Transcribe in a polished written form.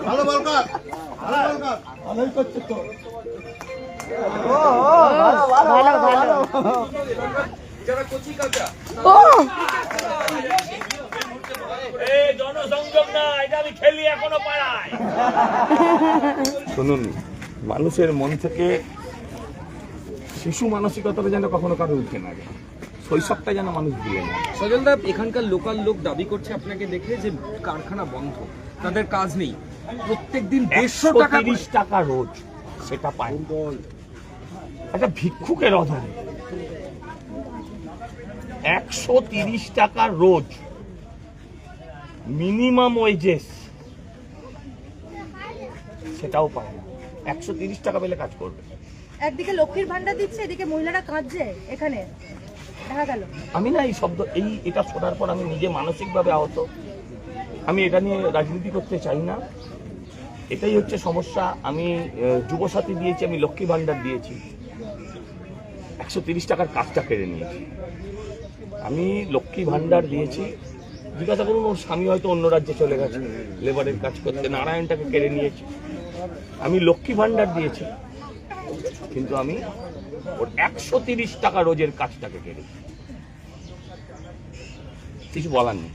ভালো বলকার, ভালোই করছে তো। ভালো ভালো। জনসংযোগ না, এটা আমি খেলি এখনো পাড়ায়। শুনুন, মানুষের মন থেকে শিশু মানসিকতাটা যেন কখনো কারো উঠে না যায়, শৈশবটা যেন মানুষ ভুলে না। সজলদা, এখানকার লোকাল লোক দাবি করছে আপনাকে দেখে যে কারখানা বন্ধ, তাদের কাজ নেই, প্রত্যেকদিন 130 টাকা রোজ সেটা পায় একটা ভিক্ষুকের অধরে। 130 টাকা রোজ মিনিমাম ওয়েজেস, সেটাও পায় না। 130 টাকা পেলে কাজ করবে। একদিকে লক্ষ্মীর ভান্ডার দিচ্ছে, এদিকে মহিলারা কাঁদছে। এখানে দেখা গেল। আমি না এই শব্দ এটা শোনার পর আমি নিজে মানসিকভাবে আহত। আমি এটা নিয়ে রাজনীতি করতে চাই না, এটাই হচ্ছে সমস্যা। আমি যুবসাথী দিয়েছি, আমি লক্ষ্মী ভান্ডার দিয়েছি, 130 টাকার কাজটা কেড়ে নিয়েছি। আমি লক্ষ্মী ভান্ডার দিয়েছি, জিজ্ঞাসা করুন ওর স্বামী হয়তো অন্য রাজ্যে চলে গেছে লেবারের কাজ করতে, নারায়ণটাকে কেড়ে নিয়েছি। আমি লক্ষ্মী ভান্ডার দিয়েছি, কিন্তু আমি ওর 130 টাকা রোজের কাজটাকে কেড়েছি। কিছু বলার নেই।